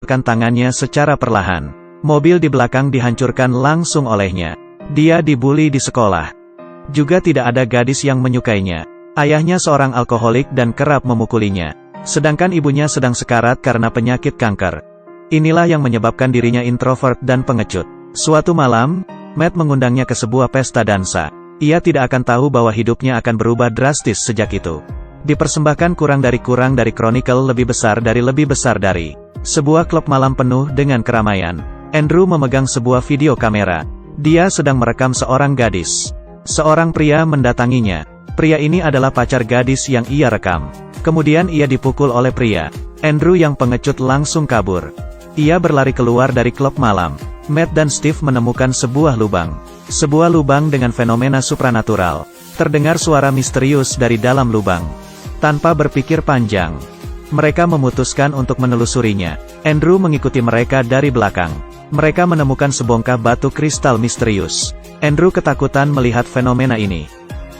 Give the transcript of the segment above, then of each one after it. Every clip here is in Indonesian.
mengangkatkan tangannya secara perlahan. Mobil di belakang dihancurkan langsung olehnya. Dia dibully di sekolah. Juga tidak ada gadis yang menyukainya. Ayahnya seorang alkoholik dan kerap memukulinya. Sedangkan ibunya sedang sekarat karena penyakit kanker. Inilah yang menyebabkan dirinya introvert dan pengecut. Suatu malam, Matt mengundangnya ke sebuah pesta dansa. Ia tidak akan tahu bahwa hidupnya akan berubah drastis sejak itu. Dipersembahkan kurang dari Chronicle lebih besar dari. Sebuah klub malam penuh dengan keramaian. Andrew memegang sebuah video kamera. Dia sedang merekam seorang gadis. Seorang pria mendatanginya. Pria ini adalah pacar gadis yang ia rekam. Kemudian ia dipukul oleh pria. Andrew yang pengecut langsung kabur. Ia berlari keluar dari klub malam. Matt dan Steve menemukan sebuah lubang. Sebuah lubang dengan fenomena supranatural. Terdengar suara misterius dari dalam lubang. Tanpa berpikir panjang, mereka memutuskan untuk menelusurinya. Andrew mengikuti mereka dari belakang. Mereka menemukan sebongkah batu kristal misterius. Andrew ketakutan melihat fenomena ini.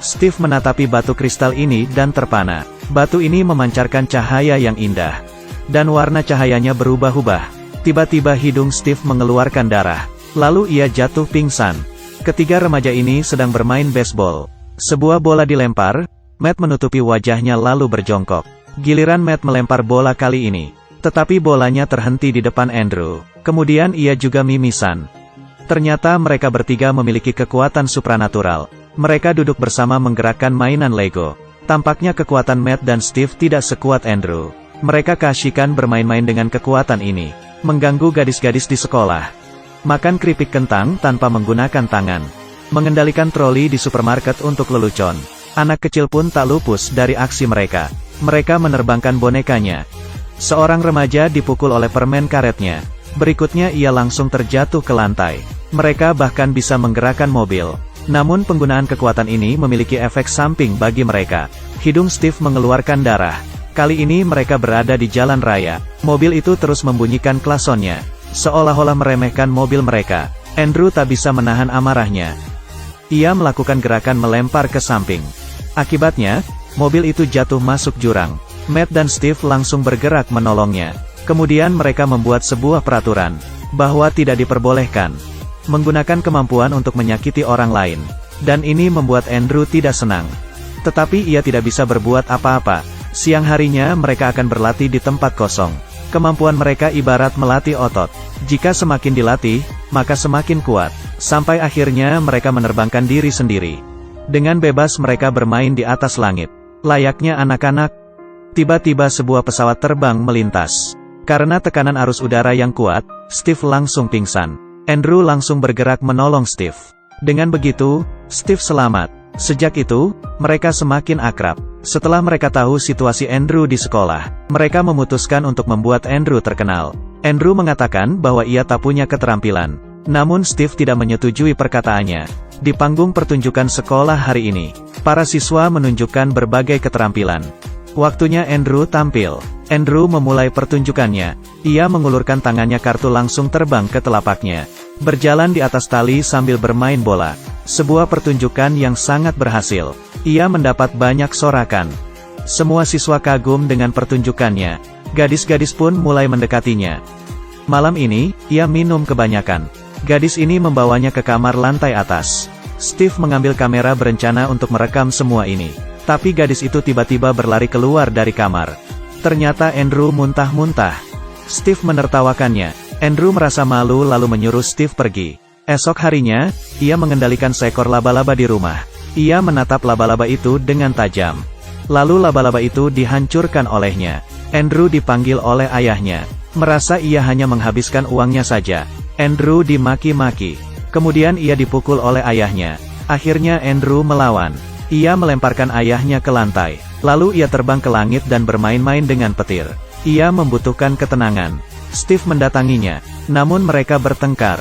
Steve menatapi batu kristal ini dan terpana. Batu ini memancarkan cahaya yang indah. Dan warna cahayanya berubah-ubah. Tiba-tiba hidung Steve mengeluarkan darah. Lalu ia jatuh pingsan. Ketiga remaja ini sedang bermain baseball. Sebuah bola dilempar, Matt menutupi wajahnya lalu berjongkok. Giliran Matt melempar bola kali ini. Tetapi bolanya terhenti di depan Andrew. Kemudian ia juga mimisan. Ternyata mereka bertiga memiliki kekuatan supranatural. Mereka duduk bersama menggerakkan mainan Lego. Tampaknya kekuatan Matt dan Steve tidak sekuat Andrew. Mereka keasyikan bermain-main dengan kekuatan ini. Mengganggu gadis-gadis di sekolah. Makan keripik kentang tanpa menggunakan tangan. Mengendalikan troli di supermarket untuk lelucon. Anak kecil pun tak lupus dari aksi mereka. Mereka menerbangkan bonekanya. Seorang remaja dipukul oleh permen karetnya. Berikutnya ia langsung terjatuh ke lantai. Mereka bahkan bisa menggerakkan mobil. Namun penggunaan kekuatan ini memiliki efek samping bagi mereka. Hidung Steve mengeluarkan darah. Kali ini mereka berada di jalan raya. Mobil itu terus membunyikan klaksonnya. Seolah-olah meremehkan mobil mereka. Andrew tak bisa menahan amarahnya. Ia melakukan gerakan melempar ke samping. Akibatnya, mobil itu jatuh masuk jurang. Matt dan Steve langsung bergerak menolongnya. Kemudian mereka membuat sebuah peraturan, bahwa tidak diperbolehkan menggunakan kemampuan untuk menyakiti orang lain. Dan ini membuat Andrew tidak senang. Tetapi ia tidak bisa berbuat apa-apa. Siang harinya mereka akan berlatih di tempat kosong. Kemampuan mereka ibarat melatih otot. Jika semakin dilatih, maka semakin kuat. Sampai akhirnya mereka menerbangkan diri sendiri. Dengan bebas mereka bermain di atas langit. Layaknya anak-anak. Tiba-tiba sebuah pesawat terbang melintas. Karena tekanan arus udara yang kuat, Steve langsung pingsan. Andrew langsung bergerak menolong Steve. Dengan begitu, Steve selamat. Sejak itu, mereka semakin akrab. Setelah mereka tahu situasi Andrew di sekolah, mereka memutuskan untuk membuat Andrew terkenal. Andrew mengatakan bahwa ia tak punya keterampilan. Namun Steve tidak menyetujui perkataannya. Di panggung pertunjukan sekolah hari ini, para siswa menunjukkan berbagai keterampilan. Waktunya Andrew tampil. Andrew memulai pertunjukannya. Ia mengulurkan tangannya, kartu langsung terbang ke telapaknya. Berjalan di atas tali sambil bermain bola. Sebuah pertunjukan yang sangat berhasil. Ia mendapat banyak sorakan. Semua siswa kagum dengan pertunjukannya. Gadis-gadis pun mulai mendekatinya. Malam ini, ia minum kebanyakan. Gadis ini membawanya ke kamar lantai atas. Steve mengambil kamera berencana untuk merekam semua ini. Tapi gadis itu tiba-tiba berlari keluar dari kamar. Ternyata Andrew muntah-muntah. Steve menertawakannya. Andrew merasa malu lalu menyuruh Steve pergi. Esok harinya, ia mengendalikan seekor laba-laba di rumah. Ia menatap laba-laba itu dengan tajam. Lalu laba-laba itu dihancurkan olehnya. Andrew dipanggil oleh ayahnya. Merasa ia hanya menghabiskan uangnya saja. Andrew dimaki-maki. Kemudian ia dipukul oleh ayahnya. Akhirnya Andrew melawan. Ia melemparkan ayahnya ke lantai. Lalu ia terbang ke langit dan bermain-main dengan petir. Ia membutuhkan ketenangan. Steve mendatanginya. Namun mereka bertengkar.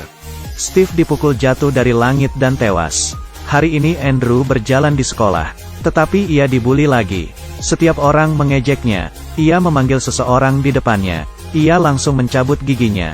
Steve dipukul jatuh dari langit dan tewas. Hari ini Andrew berjalan di sekolah. Tetapi ia dibully lagi. Setiap orang mengejeknya. Ia memanggil seseorang di depannya. Ia langsung mencabut giginya.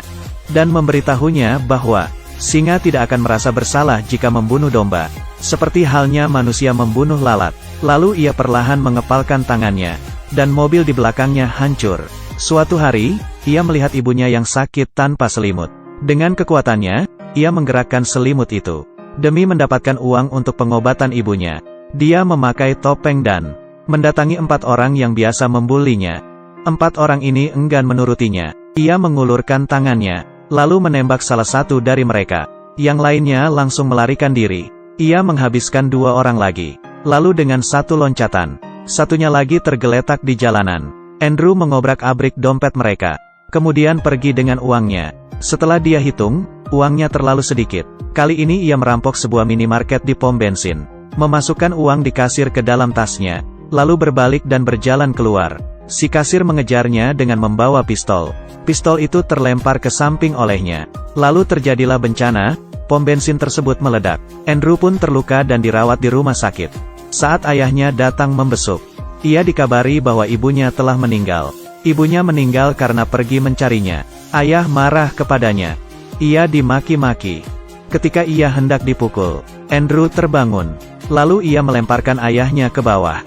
Dan memberitahunya bahwa singa tidak akan merasa bersalah jika membunuh domba. Seperti halnya manusia membunuh lalat. Lalu ia perlahan mengepalkan tangannya. Dan mobil di belakangnya hancur. Suatu hari, ia melihat ibunya yang sakit tanpa selimut. Dengan kekuatannya, ia menggerakkan selimut itu. Demi mendapatkan uang untuk pengobatan ibunya, dia memakai topeng dan mendatangi 4 orang yang biasa membulinya. 4 orang ini enggan menurutinya. Ia mengulurkan tangannya, lalu menembak salah satu dari mereka. Yang lainnya langsung melarikan diri. Ia menghabiskan 2 orang lagi. Lalu dengan satu loncatan, satunya lagi tergeletak di jalanan. Andrew mengobrak-abrik dompet mereka, kemudian pergi dengan uangnya. Setelah dia hitung, uangnya terlalu sedikit. Kali ini ia merampok sebuah minimarket di pom bensin, memasukkan uang di kasir ke dalam tasnya, lalu berbalik dan berjalan keluar. Si kasir mengejarnya dengan membawa pistol. Pistol itu terlempar ke samping olehnya. Lalu terjadilah bencana, pom bensin tersebut meledak. Andrew pun terluka dan dirawat di rumah sakit. Saat ayahnya datang membesuk, ia dikabari bahwa ibunya telah meninggal. Ibunya meninggal karena pergi mencarinya. Ayah marah kepadanya. Ia dimaki-maki. Ketika ia hendak dipukul, Andrew terbangun. Lalu ia melemparkan ayahnya ke bawah.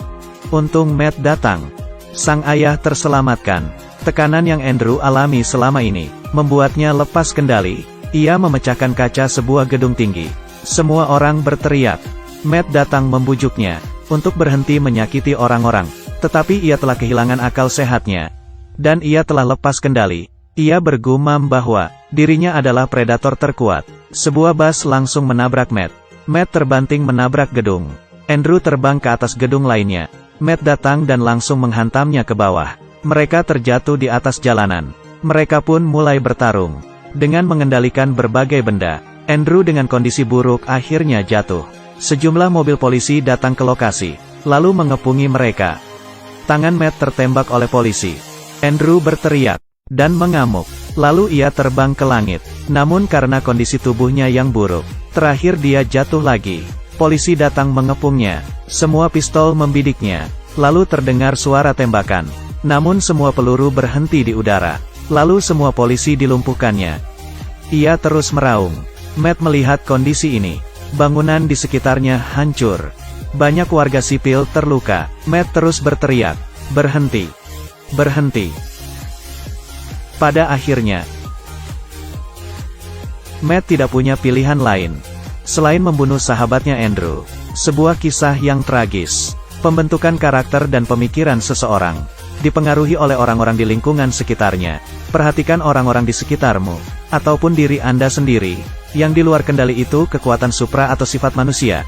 Untung Matt datang. Sang ayah terselamatkan. Tekanan yang Andrew alami selama ini membuatnya lepas kendali. Ia memecahkan kaca sebuah gedung tinggi. Semua orang berteriak. Matt datang membujuknya untuk berhenti menyakiti orang-orang. Tetapi ia telah kehilangan akal sehatnya. Dan ia telah lepas kendali. Ia bergumam bahwa dirinya adalah predator terkuat. Sebuah bus langsung menabrak Matt. Matt terbanting menabrak gedung. Andrew terbang ke atas gedung lainnya. Matt datang dan langsung menghantamnya ke bawah. Mereka terjatuh di atas jalanan. Mereka pun mulai bertarung. Dengan mengendalikan berbagai benda, Andrew dengan kondisi buruk akhirnya jatuh. Sejumlah mobil polisi datang ke lokasi, lalu mengepungi mereka. Tangan Matt tertembak oleh polisi. Andrew berteriak dan mengamuk. Lalu ia terbang ke langit. Namun karena kondisi tubuhnya yang buruk, terakhir dia jatuh lagi. Polisi datang mengepungnya. Semua pistol membidiknya. Lalu terdengar suara tembakan. Namun semua peluru berhenti di udara. Lalu semua polisi dilumpuhkannya. Ia terus meraung. Matt melihat kondisi ini. Bangunan di sekitarnya hancur. Banyak warga sipil terluka. Matt terus berteriak, "Berhenti! Berhenti!" Pada akhirnya, Matt tidak punya pilihan lain selain membunuh sahabatnya Andrew. Sebuah kisah yang tragis. Pembentukan karakter dan pemikiran seseorang dipengaruhi oleh orang-orang di lingkungan sekitarnya. Perhatikan orang-orang di sekitarmu, ataupun diri Anda sendiri. Yang di luar kendali itu kekuatan supra atau sifat manusia.